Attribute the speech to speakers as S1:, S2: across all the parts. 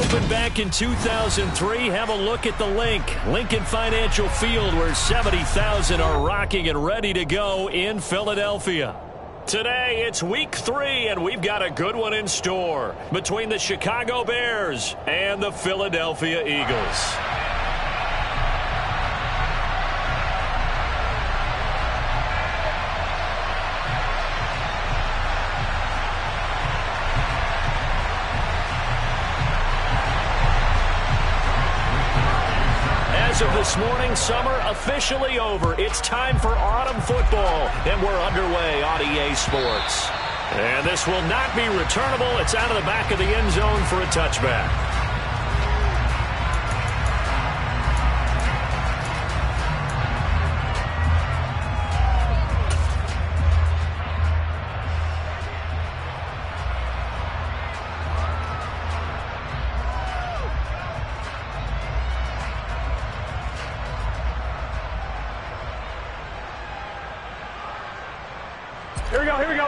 S1: opened back in 2003. Have a look at the Lincoln Financial Field, where 70,000 are rocking and ready to go in Philadelphia. Today, it's week 3, and we've got a good one in store between the Chicago Bears and the Philadelphia Eagles. As of this morning, summer officially over. It's time for autumn football, and we're underway on EA Sports. And this will not be returnable. It's out of the back of the end zone for a touchback.
S2: Here we go, here we go.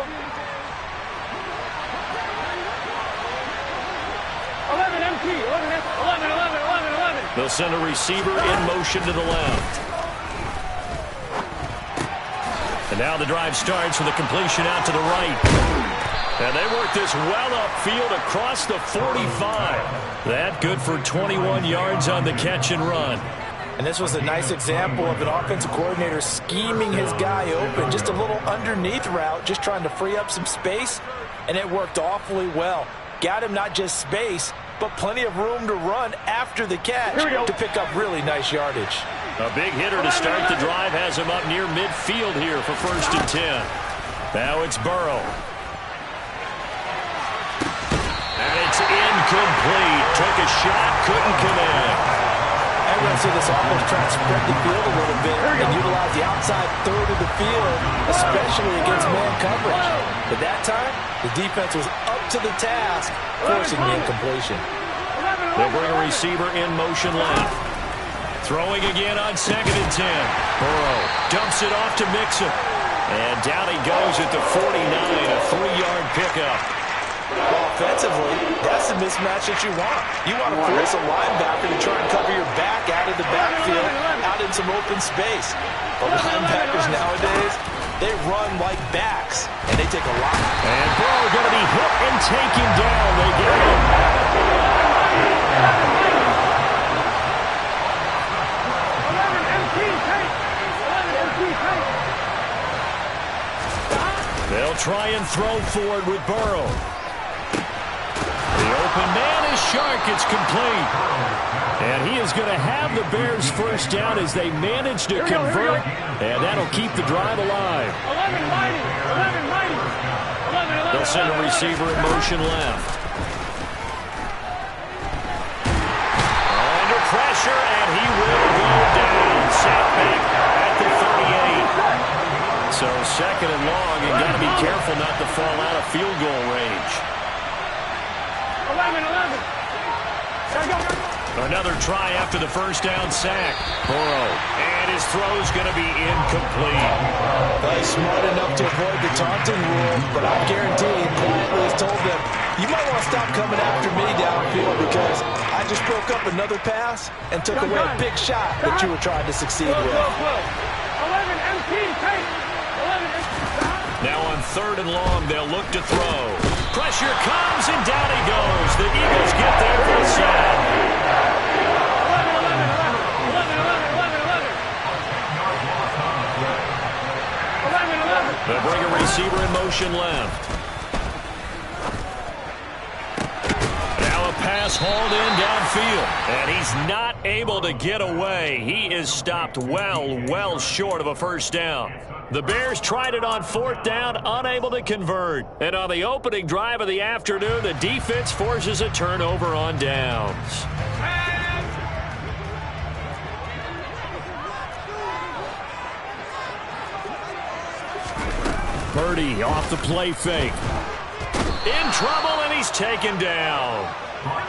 S2: 11, MT, 11.
S1: They'll send a receiver in motion to the left. And now the drive starts with a completion out to the right. And they work this well upfield across the 45. That good for 21 yards on the catch and run.
S3: And this was a nice example of an offensive coordinator scheming his guy open. Just a little underneath route, just trying to free up some space, and it worked awfully well. Got him not just space, but plenty of room to run after the catch to pick up really nice yardage.
S1: A big hitter to start the drive has him up near midfield here for 1st and 10. Now it's Burrow. And it's incomplete. Took a shot, couldn't connect.
S3: I'm going to see this offense try to spread the field a little bit and utilize the outside third of the field, especially against man coverage. But that time, the defense was up to the task, forcing the incompletion.
S1: They'll bring a receiver in motion left. Throwing again on 2nd and 10. Burrow dumps it off to Mixon. And down he goes at the 49, a 3-yard pickup.
S3: Well, offensively, that's the mismatch that you want. You want to force a linebacker to try and cover your back out of the backfield, out in some open space. But linebackers nowadays, they run like backs, and they take a lot.
S1: And Burrow going to be hit and taken down. They get him. They'll try and throw forward with Burrow. The open man is Shark. It's complete. And he is going to have the Bears first down as they manage to convert. And that'll keep the drive alive. 11. They'll send a receiver in motion left. Under pressure, and he will go down. Sat back at the 38. So 2nd and long, you got to be careful not to fall out of field goal range.
S2: 11.
S1: Another try after the first down sack. Burrow, and his throw's going to be incomplete.
S3: He's smart enough to avoid the taunting rule, but I guarantee he quietly has told them, you might want to stop coming after me downfield because I just broke up another pass and took away a big shot that you were trying to succeed with.
S2: 11, MT, take. 11,
S1: Now on 3rd and long, they'll look to throw. Pressure comes, and down he goes. The Eagles get there for a sack.
S2: 11.
S1: They'll bring a receiver in motion left. Now a pass hauled in downfield, and he's not able to get away. He is stopped well short of a first down. The Bears tried it on 4th down, unable to convert. And on the opening drive of the afternoon, the defense forces a turnover on downs. Purdy off the play fake. In trouble, and he's taken down.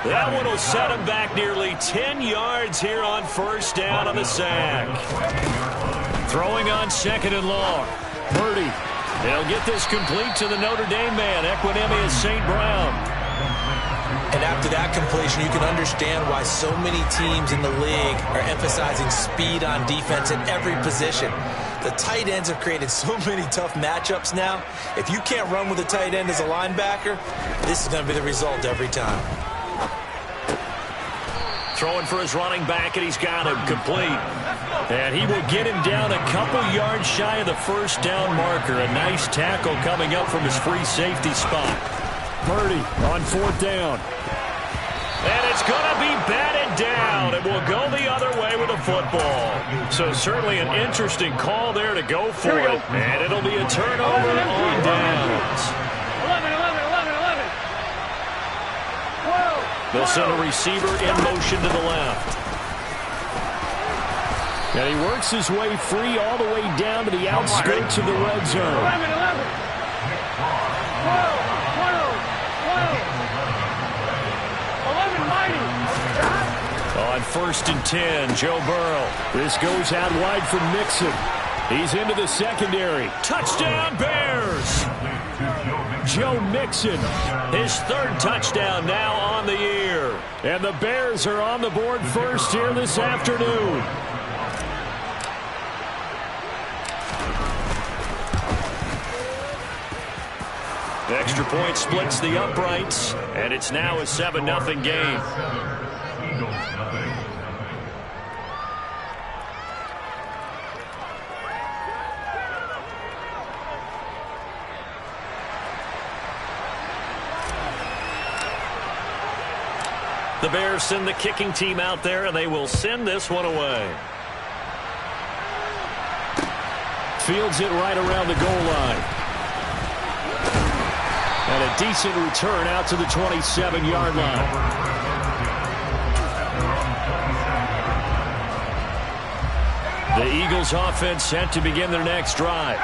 S1: That one will set him back nearly 10 yards here on 1st down on the sack. Throwing on 2nd and long. Purdy. They'll get this complete to the Notre Dame man, Equinemius St. Brown.
S3: And after that completion, you can understand why so many teams in the league are emphasizing speed on defense at every position. The tight ends have created so many tough matchups now. If you can't run with a tight end as a linebacker, this is going to be the result every time.
S1: Throwing for his running back, and he's got him complete. And he will get him down a couple yards shy of the first down marker. A nice tackle coming up from his free safety spot. Purdy on fourth down. And it's going to be batted down. It will go the other way with the football. So certainly an interesting call there to go for it. And it'll be a turnover on downs.
S2: 11, 11, 11, 11. 12.
S1: They'll send a receiver in motion to the left. And he works his way free all the way down to the outskirts of the red zone.
S2: 11, 11. 12, 12, 12. 11, mighty.
S1: On first and 10, Joe Burrow. This goes out wide for Mixon. He's into the secondary. Touchdown, Bears! Joe Mixon, his third touchdown now on the year. And the Bears are on the board first here this afternoon. The extra point splits the uprights, and it's now a 7-0 game. The Bears send the kicking team out there, and they will send this one away. Fields it right around the goal line. And a decent return out to the 27-yard line. The Eagles offense set to begin their next drive.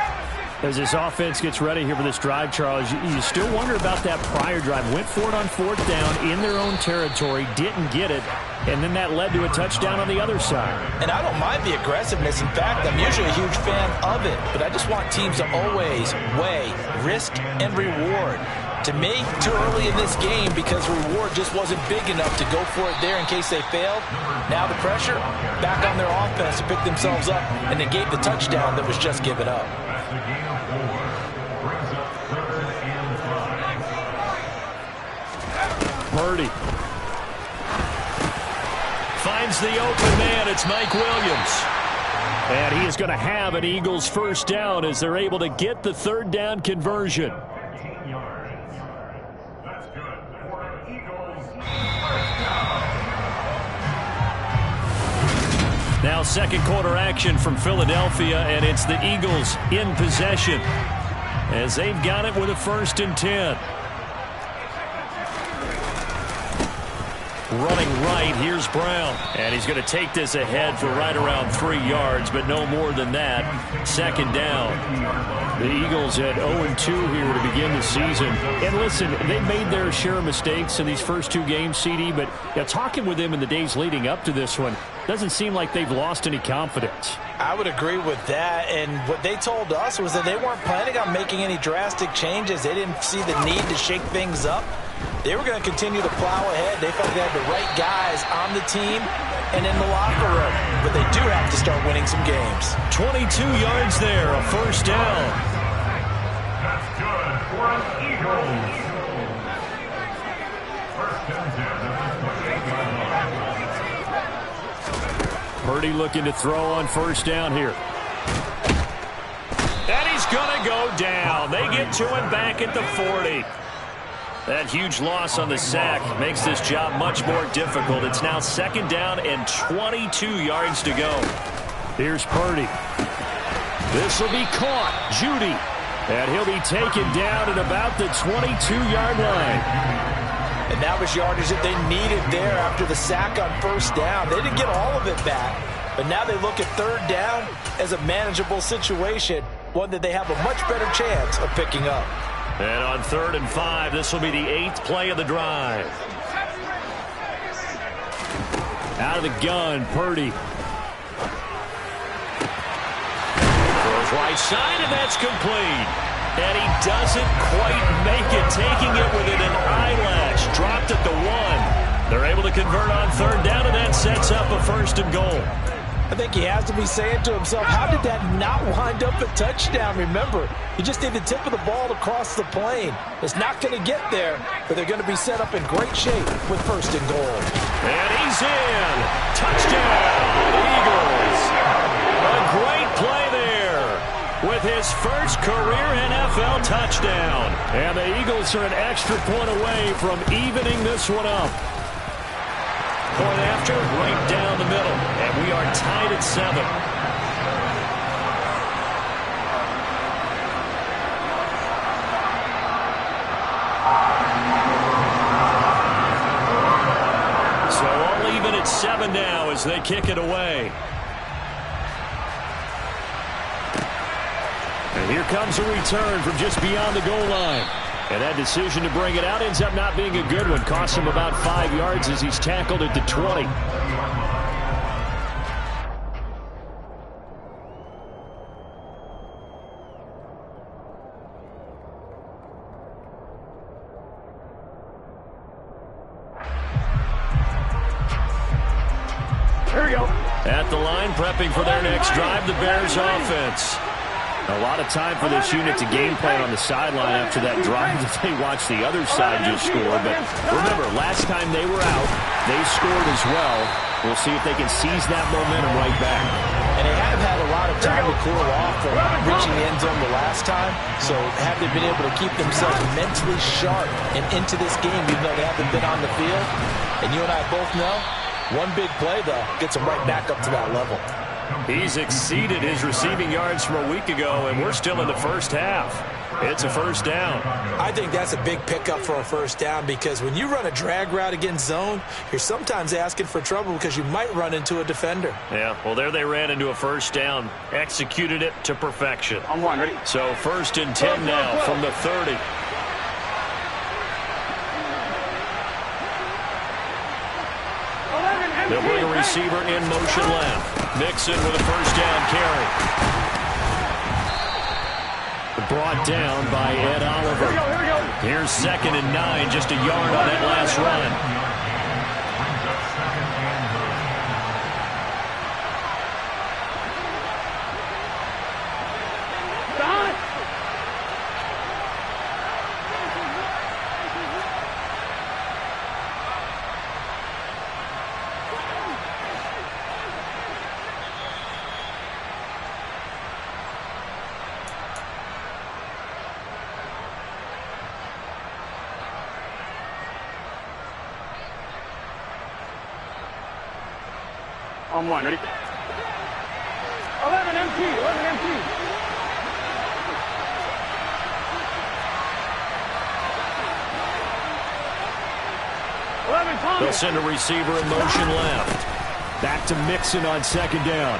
S1: As this offense gets ready here for this drive, Charles, you still wonder about that prior drive. Went for it on fourth down in their own territory, didn't get it, and then that led to a touchdown on the other side.
S3: And I don't mind the aggressiveness. In fact, I'm usually a huge fan of it, but I just want teams to always weigh risk and reward. To me, too early in this game because reward just wasn't big enough to go for it there in case they failed. Now the pressure back on their offense to pick themselves up and negate the touchdown that was just given up.
S1: Purdy finds the open man. It's Mike Williams. And he is going to have an Eagles first down as they're able to get the third down conversion. Now second quarter action from Philadelphia, and it's the Eagles in possession as they've got it with a first and 10. Running right, here's Brown. And he's going to take this ahead for right around 3 yards, but no more than that. Second down. The Eagles at 0-2 here to begin the season. And listen, they made their share of mistakes in these first 2 games, CD, but talking with them in the days leading up to this one, doesn't seem like they've lost any confidence.
S3: I would agree with that, and what they told us was that they weren't planning on making any drastic changes. They didn't see the need to shake things up. They were going to continue to plow ahead. They felt they had the right guys on the team and in the locker room. But they do have to start winning some games.
S1: 22 yards there, a first down.
S4: That's good for an Eagles.
S1: Purdy looking to throw on first down here. And he's going to go down. They get to him back at the 40. That huge loss on the sack makes this job much more difficult. It's now second down and 22 yards to go. Here's Purdy. This will be caught. Judy. And he'll be taken down at about the 22-yard line.
S3: And that was yardage that they needed there after the sack on first down. They didn't get all of it back, but now they look at third down as a manageable situation, one that they have a much better chance of picking up.
S1: And on 3rd and 5, this will be the 8th play of the drive. Out of the gun, Purdy. Throws right side, and that's complete. And he doesn't quite make it, taking it within an eyelash. Dropped at the 1. They're able to convert on third down, and that sets up a 1st and goal.
S3: I think he has to be saying to himself, how did that not wind up a touchdown? Remember, you just need the tip of the ball to cross the plane. It's not going to get there, but they're going to be set up in great shape with 1st and goal.
S1: And he's in. Touchdown, Eagles. A great play there with his first career NFL touchdown. And the Eagles are an extra point away from evening this one up. Point after, right down the middle. And we are tied at 7. So all even at 7 now as they kick it away. And here comes a return from just beyond the goal line. And that decision to bring it out ends up not being a good one. Costs him about 5 yards as he's tackled at the 20.
S2: Here we go.
S1: At the line, prepping for their next drive, the Bears offense. A lot of time for this unit to game plan on the sideline after that drive that they watched the other side just score. But remember, last time they were out, they scored as well. We'll see if they can seize that momentum right back.
S3: And they have had a lot of time to cool off from reaching the end zone the last time. So have they been able to keep themselves mentally sharp and into this game even though they haven't been on the field? And you and I both know, one big play, though, gets them right back up to that level.
S1: He's exceeded his receiving yards from a week ago, and we're still in the first half. It's a 1st down.
S3: I think that's a big pickup for a 1st down because when you run a drag route against zone, you're sometimes asking for trouble because you might run into a defender.
S1: Yeah, well, there they ran into a 1st down. Executed it to perfection.
S2: I'm one, ready?
S1: So 1st and 10 now from the 30. They'll bring a receiver in motion left. Mixon with a 1st down carry. Brought down by Ed Oliver.
S2: Here we go.
S1: Here's 2nd and 9, just a yard on that last run.
S2: I'm one, ready? 11 empty, 11 empty. 11 Thomas.
S1: They'll send a receiver in motion left. Back to Mixon on 2nd down.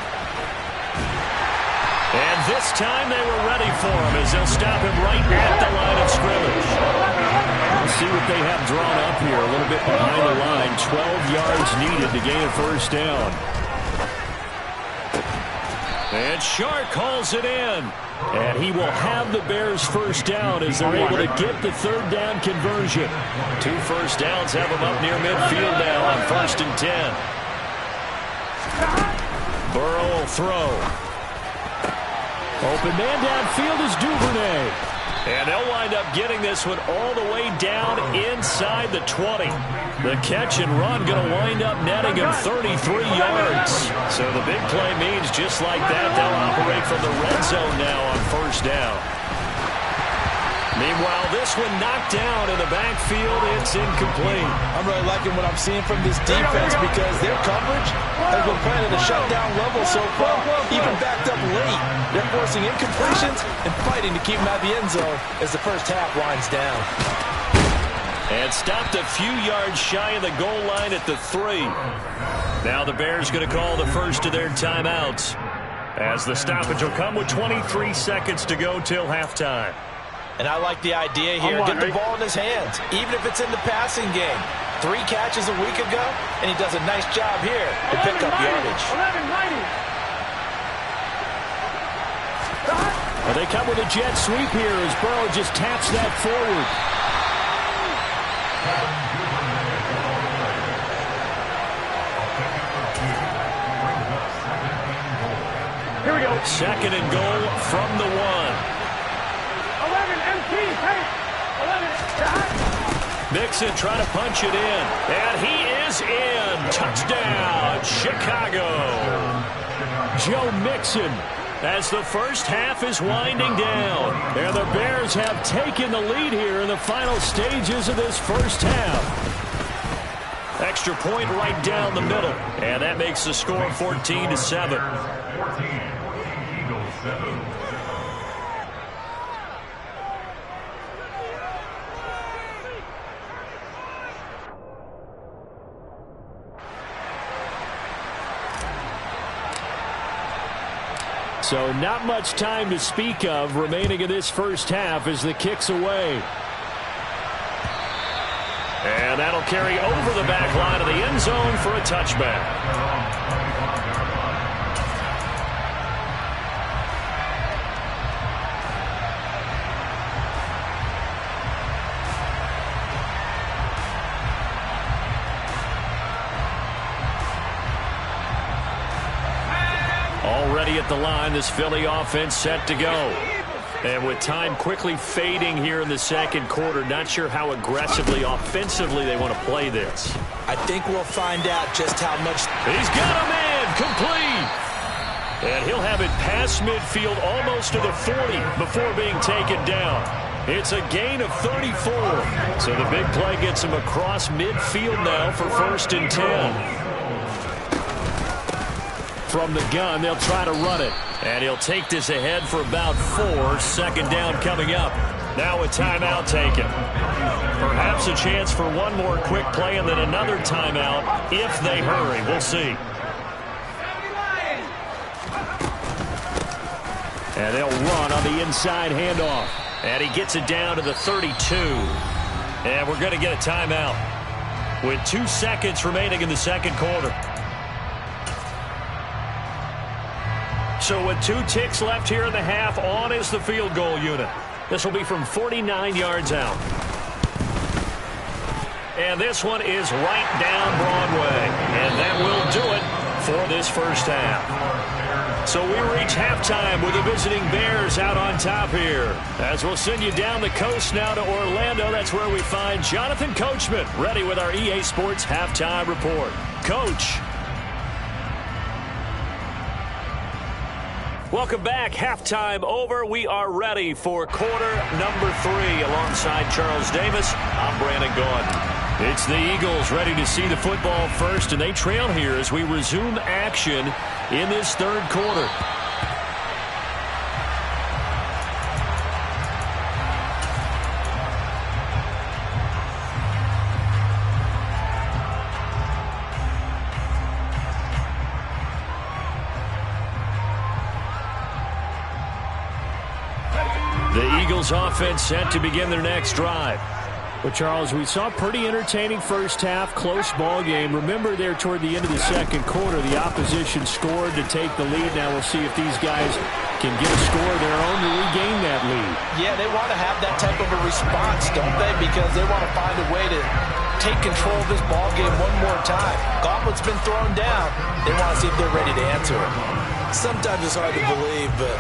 S1: And this time they were ready for him as they'll stop him right at the line of scrimmage. We'll see what they have drawn up here. A little bit behind the line. 12 yards needed to gain a 1st down. And Shark calls it in. And he will have the Bears' 1st down as they're able to get the 3rd down conversion. 2 1st downs have them up near midfield now on 1st and 10. Burrow will throw. Open man downfield is Duvernay. And they'll wind up getting this one all the way down inside the 20. The catch and run going to wind up netting him 33 yards. So the big play means just like that, they'll operate from the red zone now on 1st down. Meanwhile, this one knocked down in the backfield. It's incomplete.
S3: I'm really liking what I'm seeing from this defense because their coverage has been playing at a shutdown level so far, even backed up late. They're forcing incompletions and fighting to keep them out of the end zone as the 1st half winds down.
S1: And stopped a few yards shy of the goal line at the 3. Now the Bears going to call the first of their timeouts as the stoppage will come with 23 seconds to go till halftime.
S3: And I like the idea here. Get the ball in his hands, even if it's in the passing game. 3 catches a week ago, and he does a nice job here to pick up yardage.
S2: 11-90.
S1: Well, they come with a jet sweep here as Burrow just taps that forward. Second and goal from the 1.
S2: 11 MT, hey! 11,
S1: Mixon trying to punch it in. And he is in. Touchdown, Chicago. Joe Mixon, as the first half is winding down. And the Bears have taken the lead here in the final stages of this first half. Extra point right down the middle. And that makes the score 14-7.
S4: 14, Eagles 7.
S1: So not much time to speak of remaining in this first half as the kick's away. And that'll carry over the back line of the end zone for a touchback. Already at the line, this Philly offense set to go. And with time quickly fading here in the second quarter, not sure how aggressively, offensively they want to play this.
S3: I think we'll find out just how much.
S1: He's got a man complete. And he'll have it past midfield almost to the 40 before being taken down. It's a gain of 34. So the big play gets him across midfield now for 1st and 10. From the gun, they'll try to run it. And he'll take this ahead for about 4. Second down coming up. Now a timeout taken. Perhaps a chance for one more quick play and then another timeout if they hurry. We'll see. And they'll run on the inside handoff. And he gets it down to the 32. And we're going to get a timeout with 2 seconds remaining in the second quarter. So with 2 ticks left here in the half, on is the field goal unit. This will be from 49 yards out. And this one is right down Broadway. And that will do it for this first half. So we reach halftime with the visiting Bears out on top here. As we'll send you down the coast now to Orlando, that's where we find Jonathan Coachman ready with our EA Sports Halftime Report. Coach. Welcome back. Halftime over. We are ready for quarter number 3. Alongside Charles Davis, I'm Brandon Gaudin. It's the Eagles ready to see the football first, and they trail here as we resume action in this third quarter. The Eagles offense set to begin their next drive. Well, Charles, we saw a pretty entertaining first half, close ball game. Remember there toward the end of the second quarter, the opposition scored to take the lead. Now we'll see if these guys can get a score of their own to regain that lead.
S3: Yeah, they want to have that type of a response, don't they? Because they want to find a way to take control of this ball game one more time. Gauntlet's been thrown down. They want to see if they're ready to answer it. Sometimes it's hard to believe, but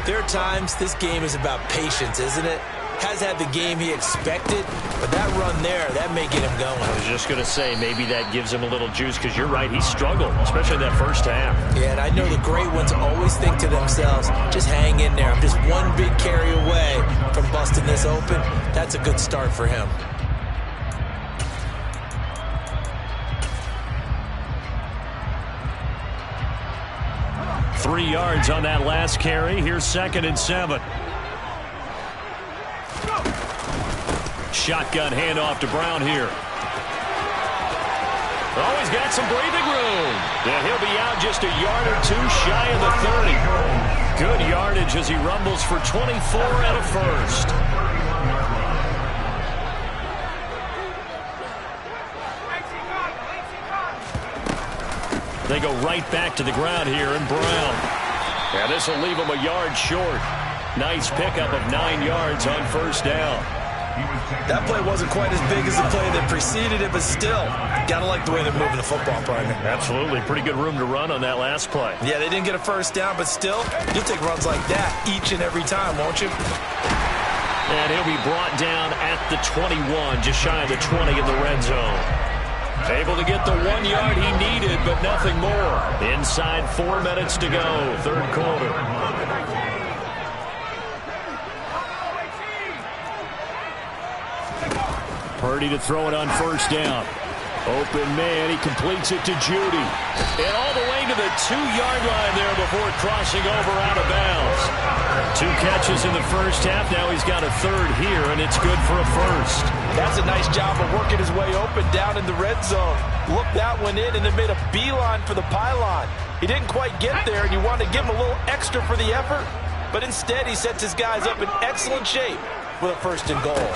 S3: there are times this game is about patience, isn't it? Has had the game he expected, but that run there, that may get him going.
S1: I was just going to say, maybe that gives him a little juice, because you're right, he struggled, especially that first half.
S3: Yeah, and I know the great ones always think to themselves, just hang in there. I'm just one big carry away from busting this open. That's a good start for him.
S1: Three yards on that last carry. Here's 2nd and 7. Shotgun handoff to Brown here. Oh, he's got some breathing room. And he'll be out just a yard or 2 shy of the 30. Good yardage as he rumbles for 24 and a first. They go right back to the ground here in Brown. And this will leave him a yard short. Nice pickup of 9 yards on first down.
S3: That play wasn't quite as big as the play that preceded it, but still, gotta like the way they're moving the football, partner.
S1: Absolutely. Pretty good room to run on that last play.
S3: Yeah, they didn't get a first down, but still, you'll take runs like that each and every time, won't you?
S1: And he'll be brought down at the 21, just shy of the 20 in the red zone. Able to get the 1 yard he needed, but nothing more. Inside 4 minutes to go, third quarter. Purdy to throw it on first down. Open man, he completes it to Judy. And all the way to the 2-yard line there before crossing over out of bounds. 2 catches in the first half. Now he's got a third here, and it's good for a first.
S3: That's a nice job of working his way open down in the red zone. Looked that one in and then made a beeline for the pylon. He didn't quite get there, and you wanted to give him a little extra for the effort. But instead, he sets his guys up in excellent shape with a first and goal.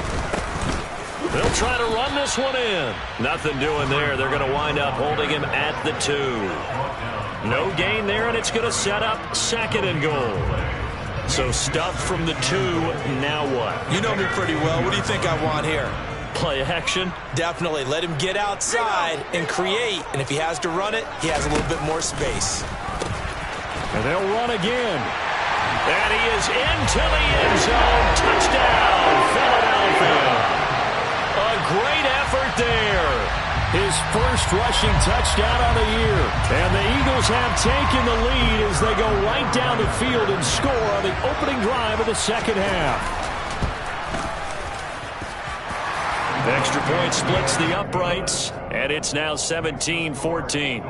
S1: They'll try to run this one in. Nothing doing there. They're going to wind up holding him at the 2. No gain there, and it's going to set up second and goal. So stuff from the 2. Now what?
S3: You know me pretty well. What do you think I want here?
S1: Play action?
S3: Definitely. Let him get outside and create. And if he has to run it, he has a little bit more space.
S1: And they'll run again. And he is into the end zone. Touchdown, Philadelphia. A great effort there. His first rushing touchdown on the year. And the Eagles have taken the lead as they go right down the field and score on the opening drive of the second half. Extra point splits the uprights, and it's now 17-14.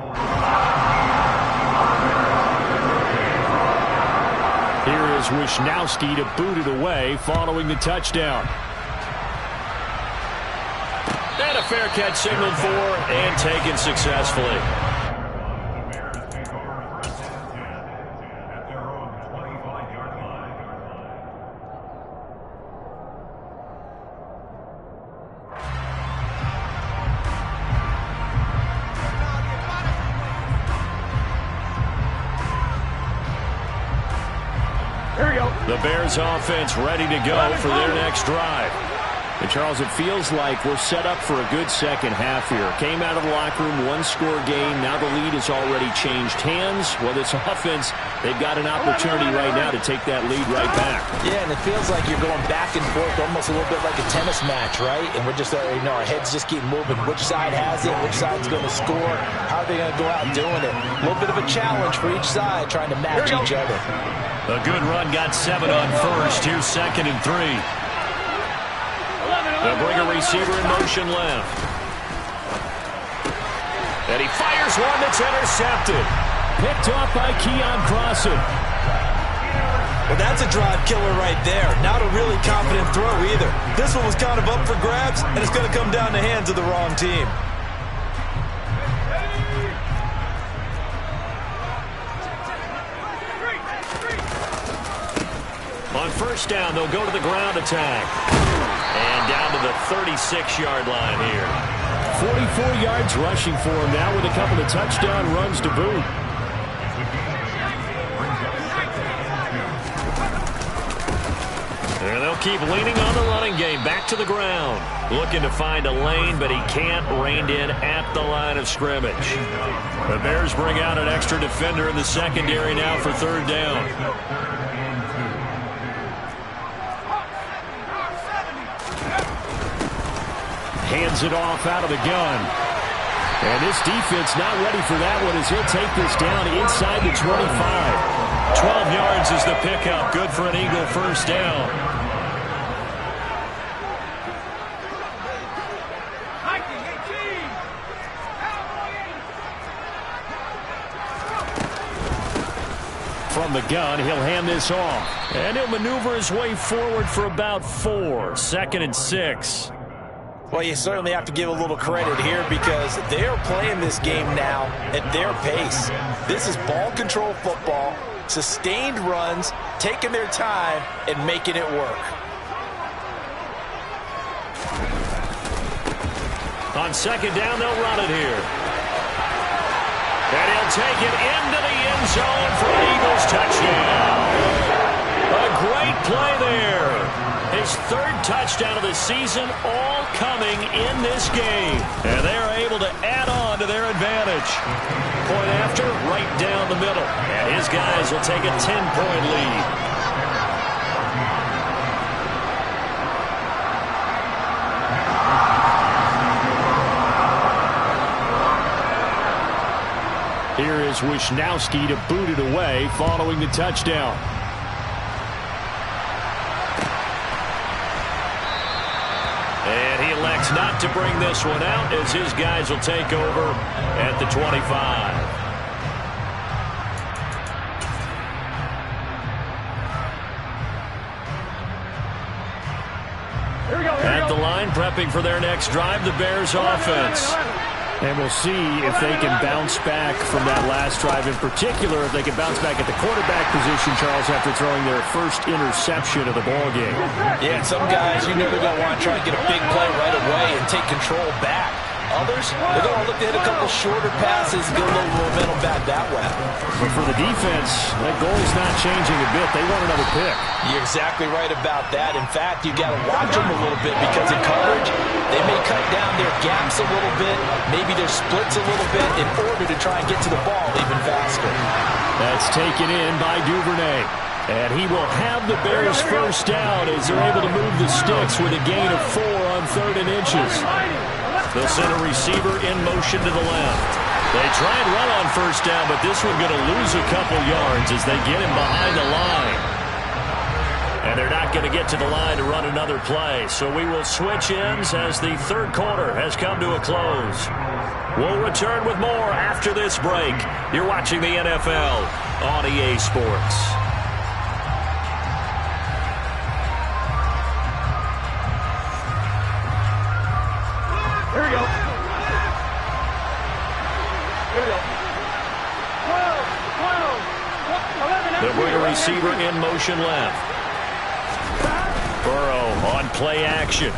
S1: Here is Wisnowski to boot it away following the touchdown. And a fair catch signaled for and taken successfully.
S2: Here we go.
S1: The Bears offense ready to go for their next drive. And, Charles, it feels like we're set up for a good second half here. Came out of the locker room, 1-score game. Now the lead has already changed hands. Whether it's offense, they've got an opportunity right now to take that lead right back.
S3: Yeah, and it feels like you're going back and forth almost a little bit like a tennis match, right? And we're just, our heads just keep moving. Which side has it? Which side's going to score? How are they going to go out doing it? A little bit of a challenge for each side trying to match each other.
S1: A good run got 7 on first. Here's second and 3. They'll bring a receiver in motion left. And he fires one that's intercepted. Picked off by Keon Crossan.
S3: Well, that's a drive killer right there. Not a really confident throw either. This one was kind of up for grabs, and it's going to come down the hands of the wrong team.
S1: On first down, they'll go to the ground attack. And down to the 36-yard line here. 44 yards rushing for him now with a couple of touchdown runs to boot. And they'll keep leaning on the running game. Back to the ground. Looking to find a lane, but he can't. Reined in at the line of scrimmage. The Bears bring out an extra defender in the secondary now for third down. Hands it off out of the gun. And this defense not ready for that one as he'll take this down inside the 25. 12 yards is the pickup. Good for an Eagle first down. From the gun, he'll hand this off. And he'll maneuver his way forward for about 4. Second and 6.
S3: Well, you certainly have to give a little credit here because they are playing this game now at their pace. This is ball control football, sustained runs, taking their time and making it work.
S1: On second down, they'll run it here. And he'll take it into the end zone for an Eagles touchdown. A great play there. His third touchdown of the season, all coming in this game. And they are able to add on to their advantage. Point after, right down the middle. And his guys will take a 10-point lead. Here is Wisnowski to boot it away following the touchdown. And he elects not to bring this one out as his guys will take over at the 25. At the line, prepping for their next drive, the Bears offense. And we'll see if they can bounce back from that last drive. In particular, if they can bounce back at the quarterback position, Charles, after throwing their first interception of the ballgame.
S3: Yeah, and some guys, you know they're going to want to try to get a big play right away and take control back. Others, they're going to look to hit a couple shorter passes, get a little momentum back that way.
S1: But for the defense, that goal is not changing a bit. They want another pick.
S3: You're exactly right about that. In fact, you got to watch them a little bit because in coverage, they may cut down their gaps a little bit, maybe their splits a little bit in order to try and get to the ball even faster.
S1: That's taken in by Duvernay. And he will have the Bears first down as they're able to move the sticks with a gain of 4 on 3rd and inches. They'll send a receiver in motion to the left. They try and run on first down, but this one going to lose a couple yards as they get him behind the line. And they're not going to get to the line to run another play. So we will switch ends as the third quarter has come to a close. We'll return with more after this break. You're watching the NFL on EA Sports.
S2: Here we go. Here we go. 12, 11,
S1: They'll bring a receiver in motion left. Burrow on play action.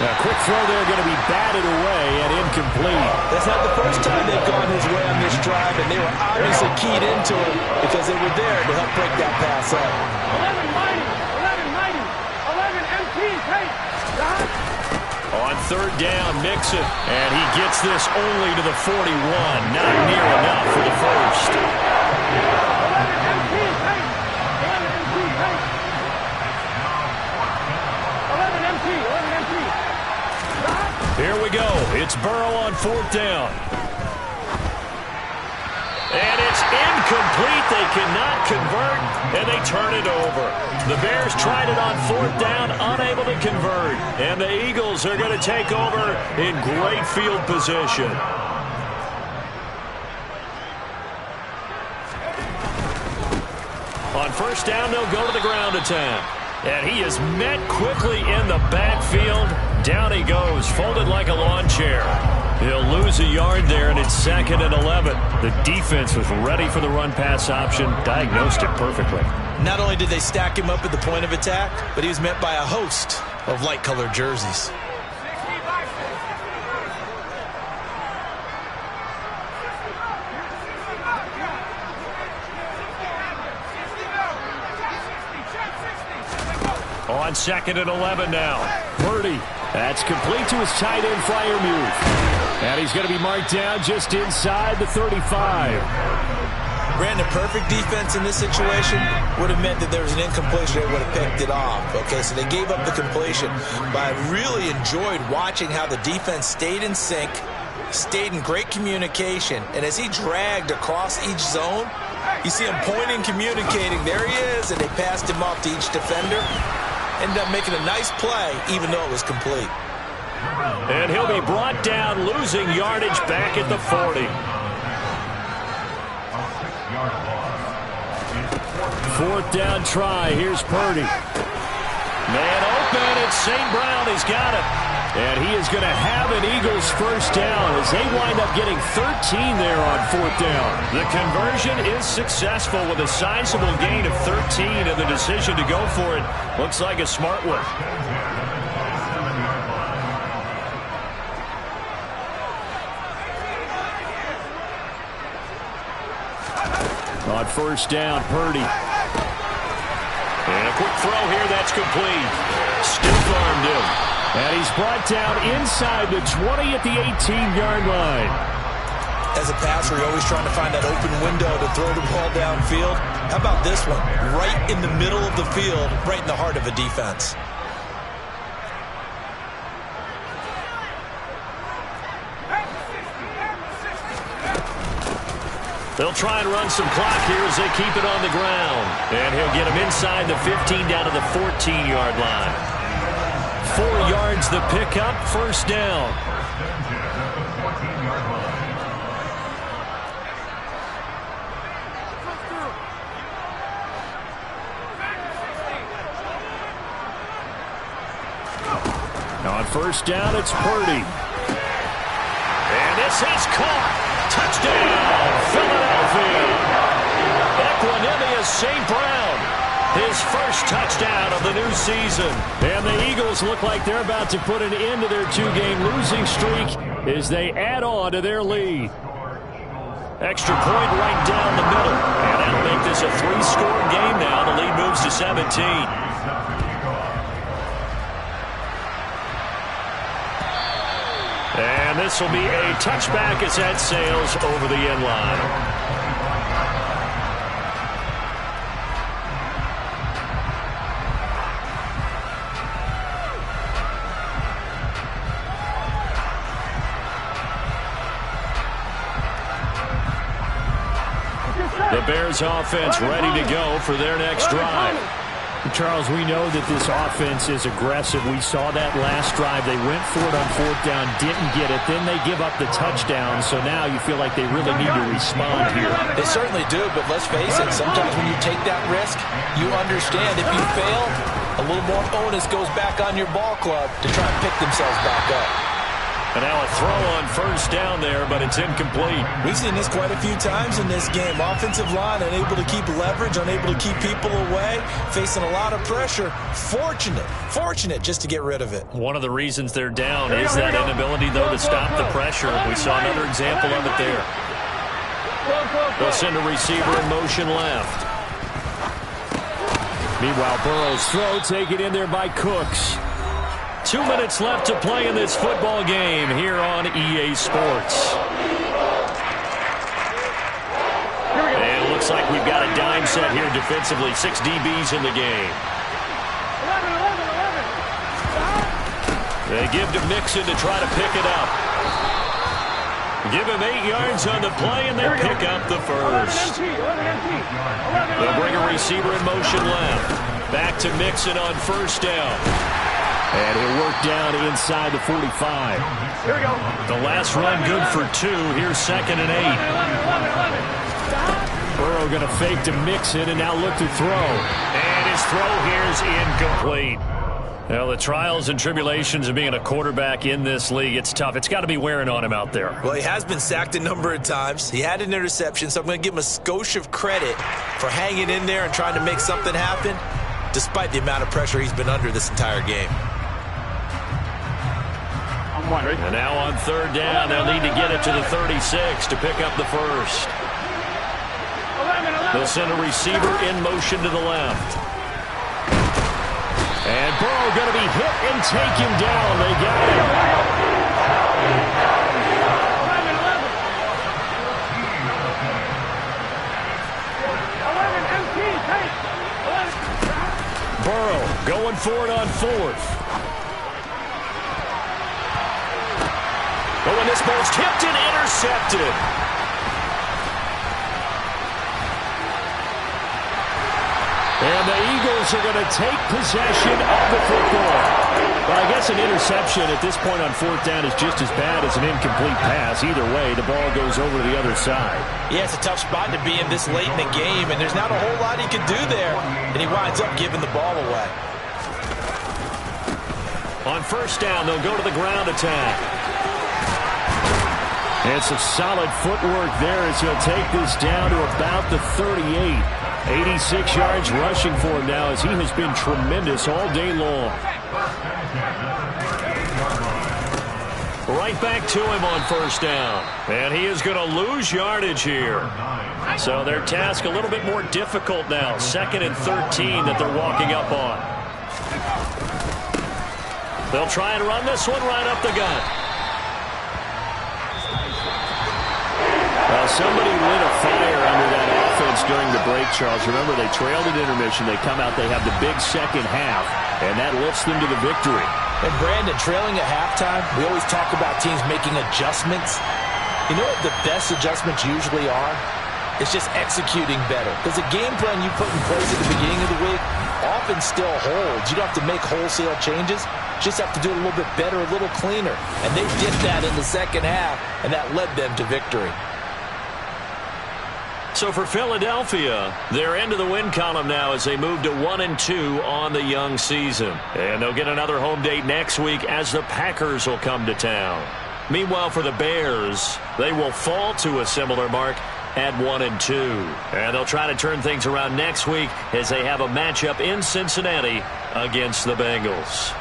S1: A quick throw there going to be batted away and incomplete.
S3: That's not the first time they've gone his way on this drive, and they were obviously keyed into him because they were there to help break that pass up.
S2: 11 mighty, 11 empty, hey,
S1: On third down, Mixon, and he gets this only to the 41. Not near enough for the first.
S2: 11 empty, hey, 11 empty, hey. 11 empty, 11 empty.
S1: Here we go. It's Burrow on 4th down. And it's incomplete. They cannot convert, and they turn it over. The Bears tried it on 4th down, unable to convert. And the Eagles are going to take over in great field position. On first down, they'll go to the ground attack. And he is met quickly in the backfield. Down he goes, folded like a lawn chair. He'll lose a yard there, and it's 2nd and 11. The defense was ready for the run-pass option, diagnosed it perfectly.
S3: Not only did they stack him up at the point of attack, but he was met by a host of light-colored jerseys.
S1: On 2nd and 11 now. Purdy. That's complete to his tight end Freiermuth. And he's going to be marked down just inside the 35.
S3: Brandon, perfect defense in this situation would have meant that there was an incompletion. They would have picked it off. Okay, so they gave up the completion. But I really enjoyed watching how the defense stayed in sync, stayed in great communication. And as he dragged across each zone, you see him pointing, communicating. There he is, and they passed him off to each defender. Ended up making a nice play, even though it was complete.
S1: And he'll be brought down, losing yardage back at the 40. 4th down try. Here's Purdy. Man open. It's St. Brown. He's got it. And he is going to have an Eagles first down as they wind up getting 13 there on 4th down. The conversion is successful with a sizable gain of 13, and the decision to go for it looks like a smart one. On first down, Purdy. And a quick throw here, that's complete. Stiff armed him.
S5: And he's brought down inside the 20 at the 18-yard line.
S3: As a passer, you're always trying to find that open window to throw the ball downfield. How about this one? Right in the middle of the field, right in the heart of a defense.
S1: They'll try and run some clock here as they keep it on the ground. And he'll get him inside the 15 down to the 14-yard line. 4 yards the pickup, first down.
S5: On first down, it's Purdy.
S1: And this is caught. Touchdown, Philadelphia. Equanimous St. Brown. His first touchdown of the new season.
S5: And the Eagles look like they're about to put an end to their 2-game losing streak as they add on to their lead.
S1: Extra point right down the middle. And that'll make this a 3-score game now. The lead moves to 17. And this will be a touchback as that sails over the end line. The Bears offense ready to go for their next drive.
S5: Charles, we know that this offense is aggressive. We saw that last drive. They went for it on 4th down, didn't get it. Then they give up the touchdown. So now you feel like they really need to respond here.
S3: They certainly do, but let's face it, sometimes when you take that risk, you understand if you fail, a little more onus goes back on your ball club to try and pick themselves back up.
S1: And now a throw on first down there, but it's incomplete.
S3: We've seen this quite a few times in this game. Offensive line unable to keep leverage, unable to keep people away, facing a lot of pressure. Fortunate just to get rid of it.
S1: One of the reasons they're down is that inability, though, to stop the pressure. We saw another example of it there. They'll send a receiver in motion left.
S5: Meanwhile, Burrow's throw taken in there by Cooks.
S1: 2 minutes left to play in this football game here on EA Sports. And it looks like we've got a dime set here defensively. 6 DBs in the game.
S2: 11.
S1: They give to Mixon to try to pick it up. Give him 8 yards on the play, and they pick up the first. They'll bring a receiver in motion left. Back to Mixon on first down.
S5: And he'll work down inside the 45.
S2: Here we go.
S1: The last run good for 2. Here's 2nd and 8.
S5: Burrow going to fake to Mixon and now look to throw.
S1: And his throw here is incomplete. Well, the trials and tribulations of being a quarterback in this league, it's tough. It's got to be wearing on him out there.
S3: Well, he has been sacked a number of times. He had an interception, so I'm going to give him a skosh of credit for hanging in there and trying to make something happen, despite the amount of pressure he's been under this entire game.
S1: And now on 3rd down, they'll need to get it to the 36 to pick up the first. They'll send a receiver in motion to the left.
S5: And Burrow going to be hit and take him down. They got him.
S2: 11.
S1: Burrow going for it on 4th. Oh, and this ball's tipped and intercepted.
S5: And the Eagles are going to take possession of the football. But I guess an interception at this point on 4th down is just as bad as an incomplete pass. Either way, the ball goes over to the other side.
S3: Yeah, it's a tough spot to be in this late in the game, and there's not a whole lot he can do there. And he winds up giving the ball away.
S1: On first down, they'll go to the ground attack.
S5: And some solid footwork there as he'll take this down to about the 38. 86 yards rushing for him now as he has been tremendous all day long.
S1: Right back to him on first down. And he is going to lose yardage here. So their task a little bit more difficult now. 2nd and 13 that they're walking up on. They'll try and run this one right up the gut. Well, somebody lit a fire under that offense during the break, Charles. Remember, they trailed at intermission. They come out, they have the big second half, and that lifts them to the victory.
S3: And Brandon, trailing at halftime, we always talk about teams making adjustments. You know what the best adjustments usually are? It's just executing better. Because the game plan you put in place at the beginning of the week often still holds. You don't have to make wholesale changes. You just have to do it a little bit better, a little cleaner. And they did that in the second half, and that led them to victory.
S1: So for Philadelphia, they're into the win column now as they move to 1-2 on the young season. And they'll get another home date next week as the Packers will come to town. Meanwhile, for the Bears, they will fall to a similar mark at 1-2. And they'll try to turn things around next week as they have a matchup in Cincinnati against the Bengals.